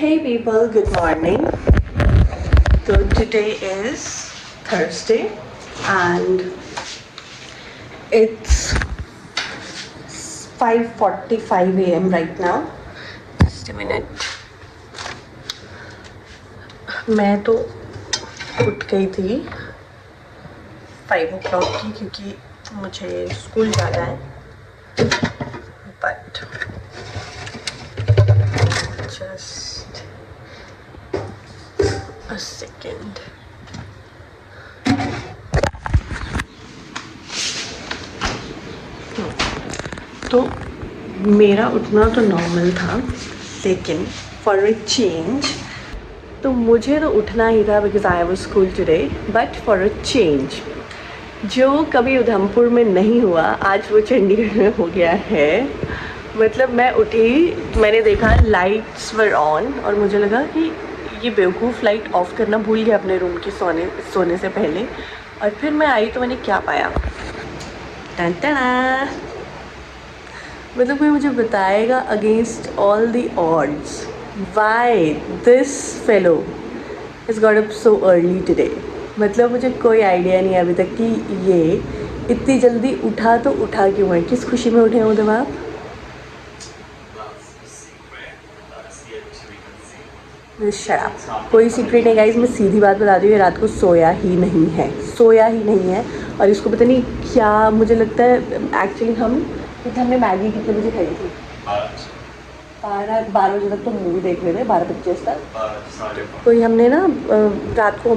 Hey people, good morning. So today is Thursday and it's 5:45 a.m. right now. Just a minute. मैं तो उठ गई थी 5 o'clock की क्योंकि मुझे स्कूल जाना है. But just a second. तो मेरा उठना तो नॉर्मल था, लेकिन फॉर अ चेंज तो मुझे तो उठना ही था because I have school today. But for a change जो कभी उधमपुर में नहीं हुआ आज वो चंडीगढ़ में हो गया है. मतलब मैं उठी, मैंने देखा लाइट्स वर ऑन और मुझे लगा कि ये बेवकूफ़ लाइट ऑफ करना भूल गया अपने रूम की सोने से पहले. और फिर मैं आई तो मैंने क्या पाया, टन टना. मतलब कोई मुझे बताएगा against all the odds why this fellow is got up so early today. मतलब मुझे कोई आइडिया नहीं है अभी तक कि ये इतनी जल्दी उठा तो उठा क्यों है, किस खुशी में उठे हो तुम आप. शराब कोई सीक्रेट नहीं गाइस, मैं सीधी बात बता रही हूँ, ये रात को सोया ही नहीं है. और इसको पता नहीं क्या, मुझे लगता है एक्चुअली हमने मैगी कितने बजे खाई थी, 12 बजे तक तो मूवी देख रहे थे, 12:25 तक. कोई हमने ना रात को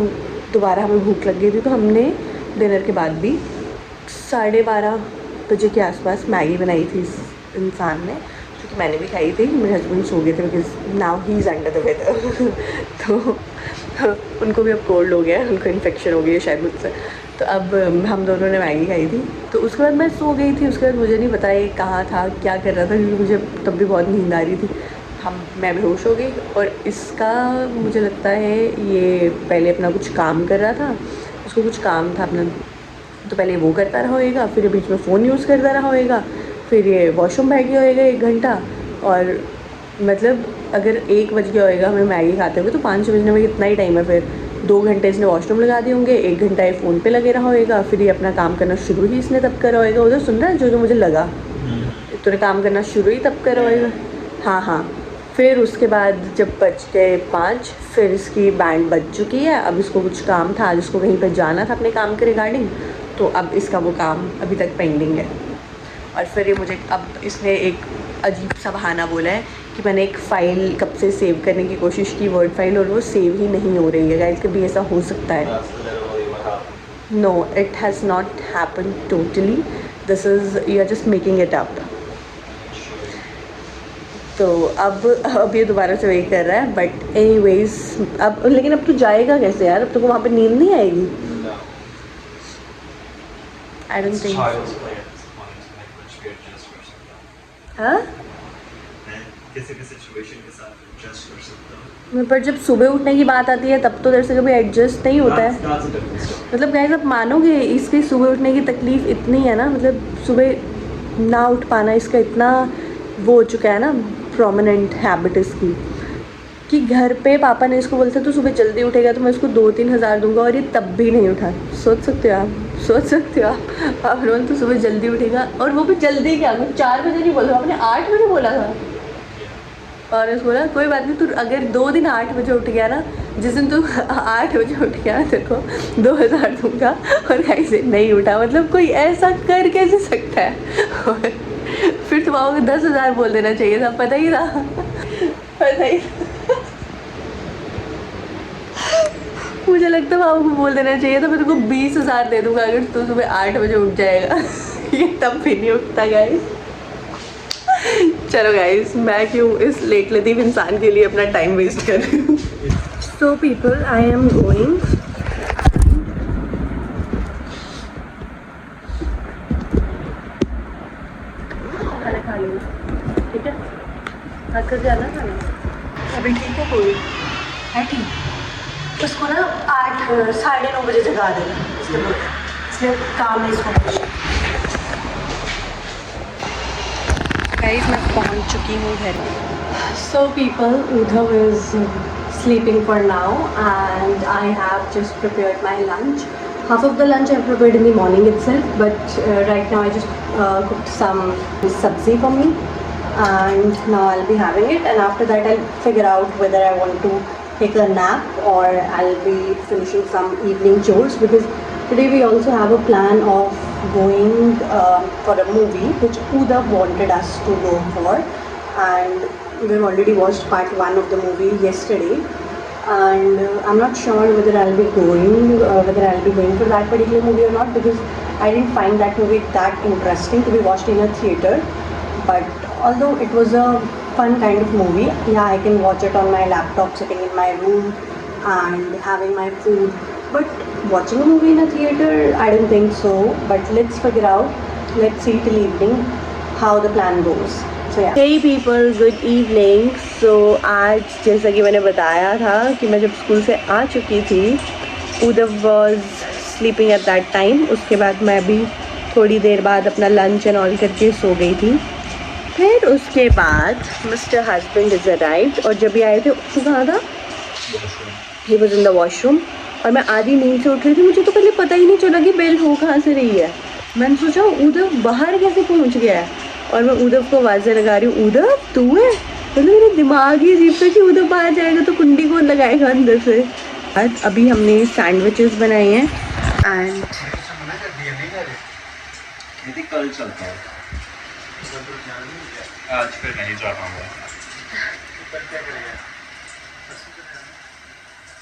दोबारा हमें भूख लग गई थी तो हमने डिनर के बाद भी 12:30 बजे के आसपास मैगी बनाई थी इस इंसान ने, क्योंकि मैंने भी खाई थी. मेरे हस्बैंड सो गए थे because now he is under the weather. तो उनको भी अब कोल्ड हो गया है, उनको इन्फेक्शन हो गई है शायद मुझसे. तो अब हम दोनों ने मैगी खाई थी. तो उसके बाद मैं सो गई थी. उसके बाद मुझे नहीं पता ये कहाँ था, क्या कर रहा था, क्योंकि मुझे तब भी बहुत नींद आ रही थी. मैं बेहोश हो गई. और इसका मुझे लगता है ये पहले अपना कुछ काम कर रहा था, उसको कुछ काम था अपना, तो पहले वो करता रहा होएगा, फिर बीच में फ़ोन यूज़ करता रहा होएगा, फिर ये वॉशरूम बैठ गया होएगा 1 घंटा. और मतलब अगर 1 बज गया होएगा हमें मैगी खाते हुए तो 5 बजने में कितना ही टाइम है. फिर 2 घंटे इसने वॉशरूम लगा दिए होंगे, 1 घंटा ये फ़ोन पे लगे रहा होएगा, फिर ये अपना काम करना शुरू ही इसने तब करा होएगा. उधर सुन रहा है जो मुझे लगा, तूने काम करना शुरू ही तब करा होएगा. हाँ. फिर उसके बाद जब बज गए 5, फिर इसकी बैंड बज चुकी है. अब इसको कुछ काम था, आज इसको कहीं पर जाना था अपने काम के रिगार्डिंग, तो अब इसका वो काम अभी तक पेंडिंग है. और फिर ये मुझे अब इसने एक अजीब सा बहाना बोला है कि मैंने एक फ़ाइल कब से सेव करने की कोशिश की, वर्ड फाइल, और वो सेव ही नहीं हो रही है. गाइस कभी ऐसा हो सकता है? No, it has not happen totally. This is, you are just making it up. तो अब ये दोबारा से वही कर रहा है. बट एनीवेज अब, लेकिन अब तू जाएगा कैसे यार? अब तो वहाँ पे नींद नहीं आएगी. I don't think. हाँ, पर जब सुबह उठने की बात आती है तब तो देर से कभी एडजस्ट नहीं होता है. मतलब गाइस आप मानोगे इसकी सुबह उठने की तकलीफ़ इतनी है ना, मतलब सुबह ना उठ पाना इसका इतना वो हो चुका है ना, प्रोमिनेंट हैबिट इसकी, कि घर पे पापा ने इसको बोलते तो सुबह जल्दी उठेगा तो मैं इसको 2-3 हज़ार दूंगा, और ये तब भी नहीं उठा. सोच सकते हो आप रोल तो सुबह जल्दी उठेगा, और वो भी जल्दी क्या, 4 बजे नहीं बोला, आपने 8 बजे बोला था. और उसको बोला कोई बात नहीं, तू अगर 2 दिन 8 बजे उठ गया ना, जिस दिन तू 8 बजे उठ गया तेरे को 2000 दूंगा. और कहीं से नहीं उठा. मतलब कोई ऐसा कर कैसे सकता है? और फिर तुम आओगे 10,000 बोल देना चाहिए था, पता ही था. मुझे लगता है आपको बोल देना चाहिए था मैं तुमको 20,000 दे दूंगा अगर तू सुबह 8 बजे उठ जाएगा. ये तब भी नहीं उठता गाइस. चलो गाइस, मैं क्यों इस लेट लतीफ़ इंसान के लिए अपना टाइम वेस्ट कर रही हूँ. So people, I am going. खाना खा लो, ठीक है? हाथ कर जाना खाना. अभी ठीक है, कोई है ठीक. उसको ना 8-9:30 बजे जगा देना, इसलिए काम है इसको. गाइस मैं पहुंच चुकी हूँ घर. So people, Udhav is sleeping for now and I have just prepared my lunch. Half of the lunch I prepared in the morning itself, but right now I just cooked some sabzi for me and now I'll be having it, and after that I'll figure out whether I want to take a nap or I'll be finishing some evening chores, because today we also have a plan of going for a movie which Udhav wanted us to go for, and we've already watched part 1 of the movie yesterday, and I'm not sure whether I'll be going for that particular movie or not, because I didn't find that movie that interesting to be watched in a theater. But although it was a fun kind of movie, yeah, I can watch it on my laptop sitting in my room and having my food. But watching a movie in a theater, I don't think so. But let's figure out, let's see till evening how the plan goes. So yeah. Hey people, good evening. So आज जैसा कि मैंने बताया था कि मैं जब school से आ चुकी थी, Udhav was sleeping at that time. उसके बाद मैं भी थोड़ी देर बाद अपना लंच एंड ऑल करके सो गई थी. फिर उसके बाद मिस्टर हस्बैंड इज अराइव्ड, और जब भी आए थे तो कहाँ था? He was in the washroom. और मैं आधी नींद से उठ रही थी, मुझे तो पहले पता ही नहीं चला कि बेल हो कहाँ से रही है. मैंने सोचा उधव बाहर कैसे पहुँच गया है, और मैं उधव को आवाज़ें लगा रही हूँ, उधव तू है. मतलब मेरे दिमाग ही अजीब था कि उधव बाहर जाएगा तो कुंडी कौन लगाएगा अंदर से. आज अभी हमने सैंडविचेस बनाए हैं एंड कल चलता है. आज फिर नहीं जा पाऊंगा.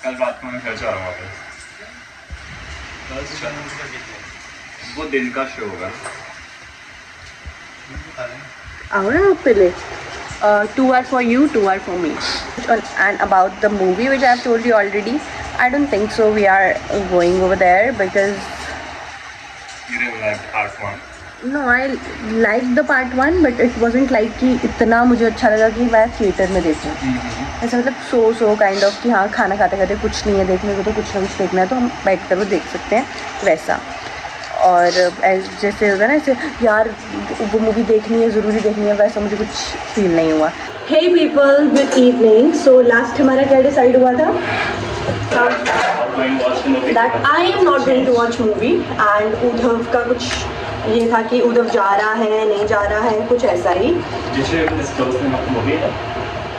कल रात को मैं घर जा रहा हूँ वापस. वो दिन का शो होगा. आओ ना आप पहले. 2 hours for you, 2 hours for me. And about the movie which I have told you already, I don't think so we are going over there because you didn't like part 1. No, I liked the part 1, but it wasn't like कि इतना मुझे अच्छा लगा कि मैं theatre में देखूँ. ऐसा मतलब सो काइंड ऑफ कि हाँ खाना खाते खाते कुछ नहीं है देखने को तो कुछ ना कुछ देखना है तो हम बैठ कर वो देख सकते हैं वैसा. और जैसे होगा ना ऐसे यार वो मूवी देखनी है ज़रूरी देखनी है, वैसा मुझे कुछ फील नहीं हुआ. Hey people, good evening. So last हमारा क्या डिसाइड हुआ था? That I am not going to watch movie, and Uddhav का कुछ ये था कि उद्धव जा रहा है नहीं जा रहा है कुछ ऐसा ही.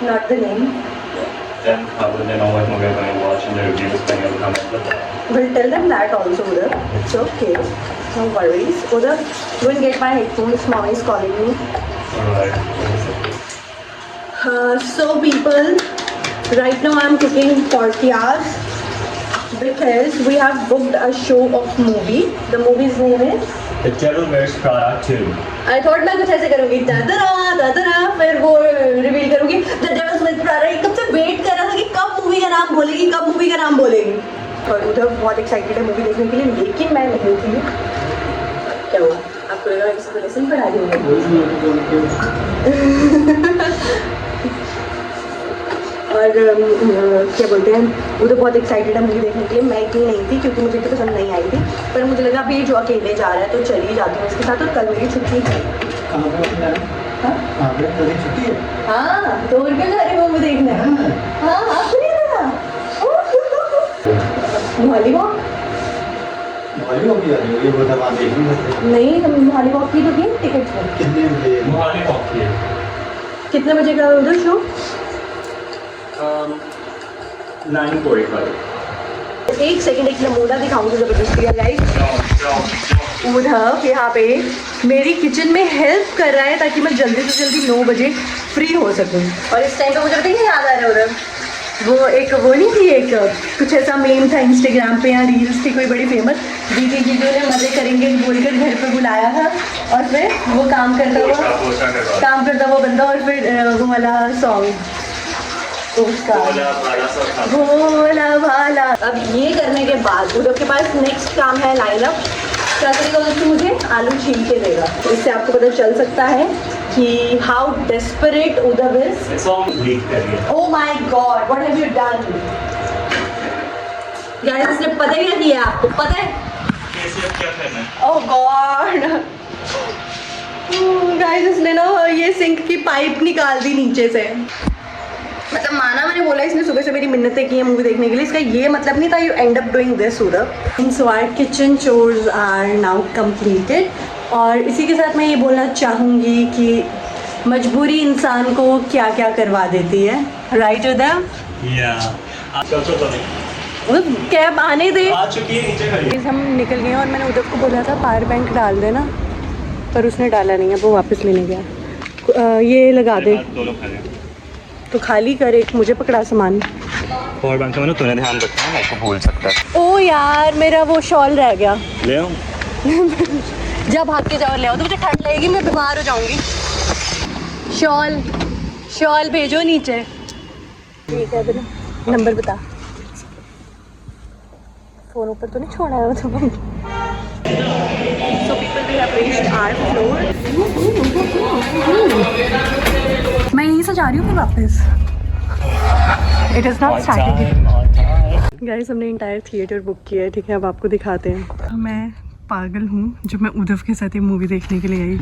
Not the name. Then how would they know what movie I'm going to watch and the reviews playing in the comments? We'll tell them that also, Udhav. It's okay. No worries. Udhav, go and get my headphones. Mom is calling me. Alright. So people, right now I'm cooking tortillas because we have booked a show of movie. The movie's name is The Devil Wears Prada 2. I thought मैं कुछ ऐसे करूँगी दादरा फिर वो reveal करूँगी The Devil Wears Prada. कब से wait कर रहा था कि कब मूवी का नाम बोलेगी. और उधर बहुत एक्साइटेड है मूवी देखने के लिए, लेकिन मैं नहीं थी. क्या हुआ आपको लगा मैं किसी को लेसन पढ़ा रही हूँ. और क्या बोलते हैं उधर बहुत एक्साइटेड है मूवी देखने के लिए. मैं इतनी नहीं थी क्योंकि मुझे तो पसंद नहीं आई थी, पर मुझे लगा अभी जो अकेले जा रहा है तो चली जाती हूँ इसके साथ. और कल मेरी छुट्टी है. हाँ 2 रुपये जा रही मूवी देखने. हाँ आपको नहीं पता हॉलीवॉक नहीं, हम हॉलीवॉक की तो की टिकट कितने बजे का उधर शो? 9:45. एक सेकंड एक नमूना दिखाऊंगी जबरदस्ती. गाइस उधर यहाँ पे मेरी किचन में हेल्प कर रहा है ताकि मैं जल्दी से जल्दी 9 बजे फ्री हो सकूँ. और इस टाइम पे मुझे पता है याद आ रहा है उधर वो नहीं थी एक कुछ ऐसा मीम था इंस्टाग्राम पे या रील्स थी कोई बड़ी फेमस. दीदी ने मज़े करेंगे बोलकर घर पे बुलाया था और फिर वो काम करता हुआ बंदा और फिर वो वाला सॉन्ग उसका भोला भाला. अब ये करने के बाद उधर के पास नेक्स्ट काम है लाइनअप. क्या करेगा दोस्तों? मुझे आलू छील के देगा. इससे आपको पता चल सकता है कि हाउ डेस्परेट उधर is. Oh my God, what have you done guys? इसने पता क्या किया आपको पता है? क्या करना है? ओह गॉड गाइस, इसने ना ये सिंक की पाइप निकाल दी नीचे से. मतलब माना, मैंने बोला इसने सुबह से मेरी मिन्नतें की हैं मूवी देखने के लिए, इसका ये मतलब नहीं था you end up doing this उधर। So our kitchen chores are now completed. और इसी के साथ मैं ये बोलना चाहूँगी कि मजबूरी इंसान को क्या क्या करवा देती है, राइट उधर? मतलब कैब आने दे। आ चुकी है, नीचे खड़ी है। हम निकल गए और मैंने उधर को बोला था पावर बैंक डाल देना, पर उसने डाला नहीं है, वो वापस लेने गया। ये लगा दे दो लोग खड़े हैं। तो खाली कर, एक मुझे पकड़ा सामान। पावर बैंक में ना तूने ध्यान रखना है, मैं भूल सकता है। ओ यार मेरा वो शॉल रह गया। ले आऊं? जब भाग के जाओ ले आओ, तो मुझे ठंड लगेगी, मैं बीमार हो जाऊंगी। शॉल शॉल भेजो नीचे। ठीक है बेटा, नंबर बता। फोन ऊपर तो नहीं छोड़ा है तो। So people we have reached our floor. मैं यहीं से जा रही हूँ फिर वापस। It is not started. Guys हमने इंटायर थिएटर बुक किया है, ठीक है, अब आपको दिखाते हैं। मैं पागल हूँ जो मैं उद्धव के साथ ये मूवी देखने के लिए आई,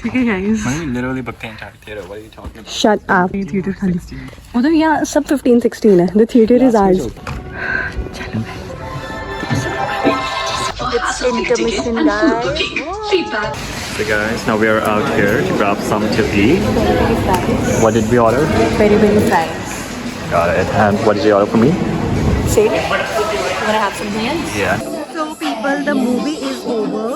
ठीक है guys. Literally booked the entire theater. What are you talking about? Shut up. ये थिएटर खाली। उधर यहाँ सब 15-16 है। The theater is ours. चलो। It's intermission, guys. So guys, now we are out here to grab some to eat. Very fries. What did we order? Very fries. Got it. And what did you order for me? Same. You wanna have something else? Yeah. So people, the movie is over.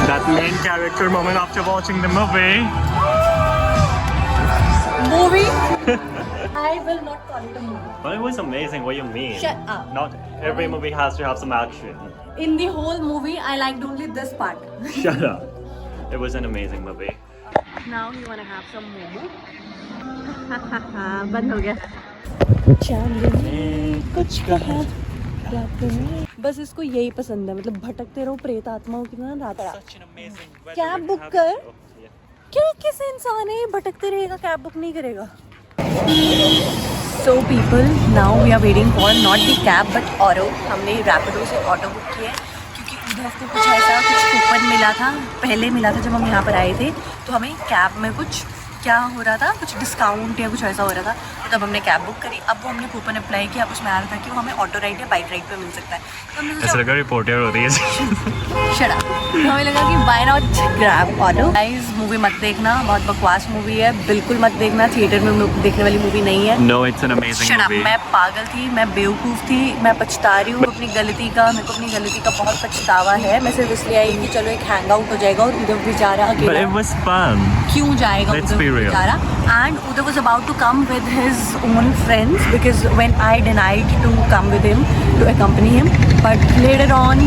That main character moment after watching the movie. Movie? I will not call it a movie. But it was amazing. What do you mean? Shut up. Not every movie has to have some action. In the whole movie, I liked only this part. Shut up. It was an amazing movie. Now you wanna have some momo? बंद हो गया। कुछ कहा बस इसको यही पसंद है, मतलब भटकते रहो प्रेत आत्माओं की तरह रात रात। कैब बुक कर। क्यों, किस इंसान है भटकते रहेगा, कैब बुक नहीं करेगा? So people, now we are waiting for not the cab but auto. हमने रैपिडो से ऑटो बुक किया है क्योंकि उधर से कुछ ऐसा कुछ कूपन मिला था, पहले मिला था जब हम यहाँ पर आए थे, तो हमें कैब में कुछ क्या हो रहा था, कुछ डिस्काउंट या कुछ ऐसा हो रहा था, तो तब हमने कैब बुक करी। अब वो हमने कूपन अप्लाई किया, अब उसमें आ रहा था कि वो हमें ऑटो राइड या बाइक राइड पे मिल सकता है, तो हमने ऐसा लगा रिपोर्टर हो रही है। Shut up. तो हमें लगा कि why not grab auto. Guys movie मत देखना, बहुत बकवास मूवी है, बिल्कुल मत देखना, थिएटर में देखने वाली मूवी नहीं है। No, it's an amazing shut up. movie. मैं पागल थी, मैं बेवकूफ़ थी, मैं पछता रही हूँ अपनी गलती का, मेरे को अपनी गलती का बहुत पछतावा है। मैं सिर्फ इसलिए आई कि चलो एक हैंग आउट हो जाएगा, और उधर बेचारा But अकेला it was fun. क्यों जाएगा Let's उधर be real. बेचारा। And Uday was about to come with his own friends because when I denied to come with him to accompany him, but later on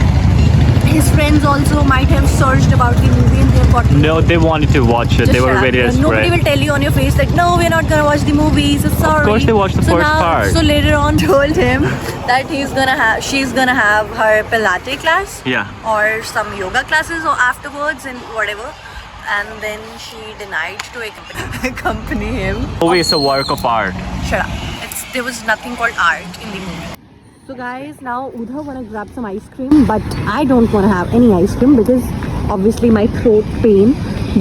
his friends also might have searched about the movie and they have got. No, they wanted to watch it. They were very Nobody desperate. will tell you on your face that no, we're not gonna watch the movie. So sorry. Of course they watched the first part. So later on, told him that she's gonna have her Pilates class. Yeah. Or some yoga classes or afterwards and whatever. And then she denied to accompany him. Movie is a work of art. Shut up. There was nothing called art in the movie. So guys, now Uddhav wanna grab some ice cream, but I don't wanna have any ice cream because obviously my throat pain,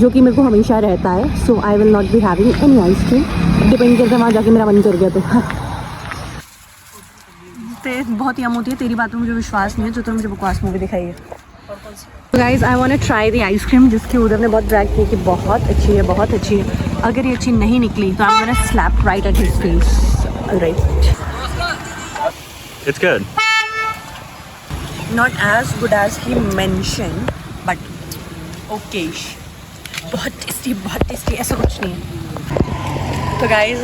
जो कि मेरे को हमेशा रहता है, so I will not be having any ice cream. Depend करता है वहाँ जाके मेरा मन कर गया तो। ते बहुत यम होती है, तेरी बात में मुझे विश्वास नहीं है जो तूने मुझे बकवास मूवी दिखाई है। Guys I want to try the ice cream, जिसकी उधर ने बहुत ड्रैग की कि बहुत अच्छी है, बहुत अच्छी है। अगर ये अच्छी नहीं निकली तो I am gonna slap right at his face. Right, It's good. Not as good as he mention but okayish. बहुत टेस्टी, ऐसा कुछ नहीं है। तो गाइज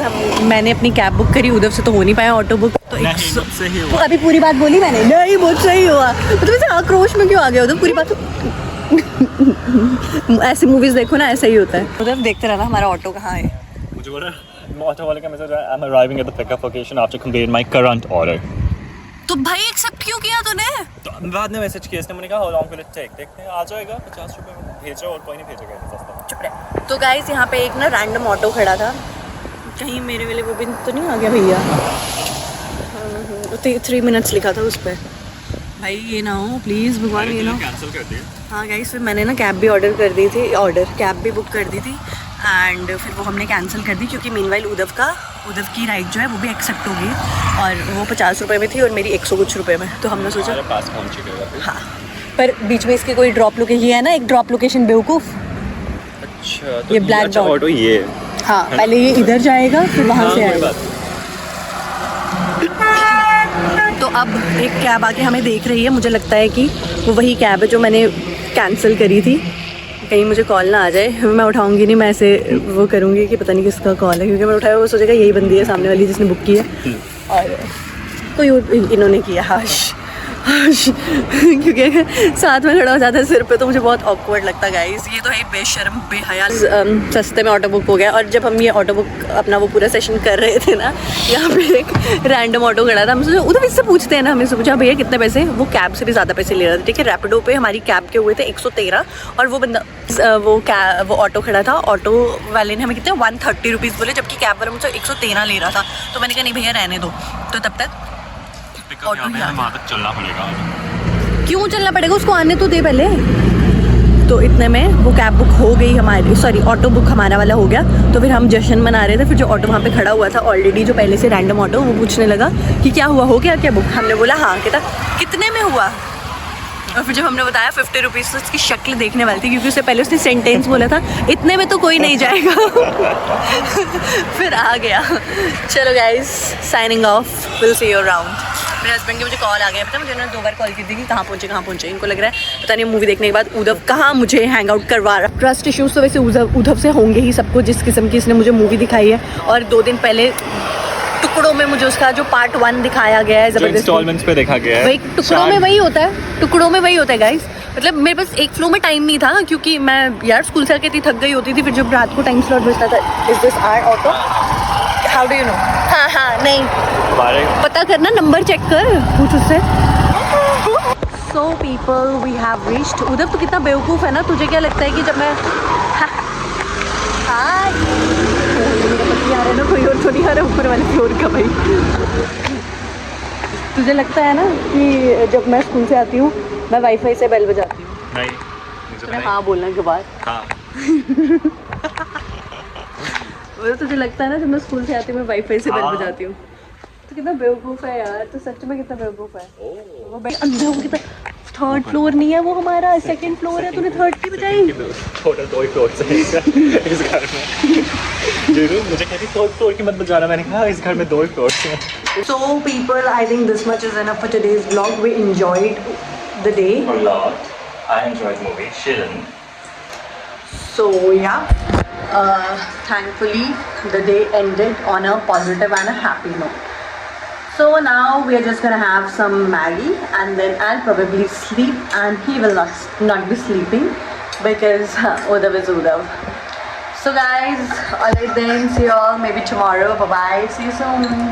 मैंने अपनी कैब बुक करी, उधर से तो हो नहीं पाया ऑटो बुक, तो सही तो अभी पूरी बात बोली मैंने, नहीं बहुत सही हुआ, तो वैसे आक्रोश में क्यों आ गया उधर, पूरी बात ऐसी मूवीज देखो ना, ऐसा ही होता है। उधर देखते रहना हमारा ऑटो कहाँ है। मुझे बोला ऑटो वाले का मैसेज आया, I'm arriving at the pickup location after completing my current order. तो भाई एक्सेप्ट क्यों किया तूने? तो बाद में मैसेज किया इसने, मैंने कहा how long will it take, देखते हैं आ जाएगा 50 रुपए में भेजो और कोई नहीं भेजेगा इतना सस्ता। चुप रह। तो गाइस यहाँ पे एक ना रैंडम ऑटो खड़ा था, कहीं मेरे वाले वो भी तो नहीं आ गया भैया? 3 मिनट्स लिखा था उस पर। भाई ये ना हो प्लीज़ भगवान, ये ना हो। कैंसिल कर दिया। हाँ गाइस, फिर मैंने ना कैब भी ऑर्डर कर दी थी, कैब भी बुक कर दी थी एंड फिर वो हमने कैंसिल कर दी क्योंकि मीनवाइल उद्धव की राइड जो है वो भी एक्सेप्ट हो गई और वो 50 रुपये में थी और मेरी 100 कुछ रुपये में। तो हमने सोचा पास पहुंच चुके। हाँ, पर बीच में इसकी कोई ड्रॉप लोकेशन, ये है ना एक ड्रॉप लोकेशन बेवकूफ़। अच्छा तो ये ब्लैक अच्छा ऑटो ये है। हाँ, पहले ये इधर जाएगा फिर वहाँ से आएगा। तो अब एक कैब आके हमें देख रही है, मुझे लगता है कि वो वही कैब है जो मैंने कैंसिल करी थी। कहीं मुझे कॉल ना आ जाए, मैं उठाऊंगी नहीं, मैं ऐसे वो करूँगी कि पता नहीं किसका कॉल है, क्योंकि मैं उठाया वो सोचेगा यही बंदी है सामने वाली जिसने बुक किया और कोई इन्होंने किया। हाश क्योंकि साथ में खड़ा हो जाता है सिर पे तो मुझे बहुत ऑकवर्ड लगता है गाइस। ये तो है बेशर्म बेहया। सस्ते में ऑटो बुक हो गया और जब हम ये ऑटो बुक अपना वो पूरा सेशन कर रहे थे ना, यहाँ पे एक रैंडम ऑटो खड़ा था। हम सोचा उधर इससे पूछते हैं ना, हमने पूछा भैया कितने पैसे, वो कैब से भी ज़्यादा पैसे ले रहा था। ठीक है, रैपिडो पे हमारी कैब के हुए थे 113 और वो बंदा वो ऑटो खड़ा था, ऑटो वाले ने हमें कितने 130 रुपीज़ बोले, जबकि कैब वाला मुझसे 113 ले रहा था। तो मैंने कहा नहीं भैया रहने दो। तो तब तक ऑटो वहाँ तक चलना पड़ेगा। क्यों चलना पड़ेगा, उसको आने तो दे पहले। तो इतने में वो कैब बुक हो गई हमारी, सॉरी ऑटो बुक हमारा वाला हो गया। तो फिर हम जश्न मना रहे थे। फिर जो ऑटो वहाँ पे खड़ा हुआ था ऑलरेडी, जो पहले से रैंडम ऑटो, वो पूछने लगा कि क्या हुआ, हो गया क्या बुक? हमने बोला हाँ। कहता कितने में हुआ? और फिर जब हमने बताया 50 रुपीज़, तो उसकी शक्ल देखने वाली थी क्योंकि उससे पहले उसने सेंटेंस बोला था इतने में तो कोई नहीं जाएगा। फिर आ गया। चलो guys, signing off, will see you around. मेरे हस्बैंड की मुझे कॉल आ गया, पता मुझे उन्होंने 2 बार कॉल की थी कि कहाँ पहुँचे। इनको लग रहा है पता नहीं मूवी देखने के बाद उद्धव कहाँ मुझे हैंग आउट करवा रहा। ट्रस्ट इश्यूज़ तो वैसे उद्धव से होंगे ही सबको, जिस किस्म की इसने मुझे मूवी दिखाई है। और 2 दिन पहले टुकड़ों में मुझे उसका जो पार्ट 1 दिखाया गया है, जबरदस्त इंस्टॉलमेंट्स पे देखा गया है। वही टुकड़ों में वही होता है, टुकड़ों में वही होता है गाइस। मतलब मेरे पास एक फ्लो में टाइम नहीं था क्योंकि मैं यार स्कूल से आके इतनी थक गई होती थी। फिर जब रात को टाइम स्लॉट बचता था, is this our auto, how do you know? हाँ नहीं पता करना, नंबर चेक कर, पूछ उससे। So people, we have reached. उधर तो कितना बेवकूफ़ है ना, तुझे क्या लगता है कि जब मैं आ रहा है ना, कोई और तो नहीं आ रहा ऊपर वाले फ्लोर का भाई। तुझे लगता है ना कि जब मैं स्कूल से आती हूँ मैं वाईफाई से बेल बजाती हूँ? नहीं, हाँ बोलने के बाद हाँ। तुझे लगता है ना जब मैं स्कूल से आती हूँ मैं वाईफाई से बेल बजाती हूँ? तो कितना बेवकूफ़ है यार, तो सच में कितना बेवकूफ़ है। वो भाई अंदर वो कितना, 3rd फ्लोर नहीं है वो हमारा, 2nd फ्लोर है, तूने 3rd की बजाई। टोटल 2 फ्लोर से इस घर में। मुझे कहती 3rd फ्लोर की मत बजाना, मैंने कहा इस घर में 2 फ्लोर हैं। So people, I think this much is enough for today's vlog. We enjoyed the day. A lot. I enjoyed the movie. She didn't. So yeah, thankfully the day ended on a positive and a happy note. So now we are just gonna have some Maggie and then I'll probably sleep and he will not be sleeping because Uddhav is Uddhav. So guys, alright then, see you all maybe tomorrow. Bye bye. See you soon.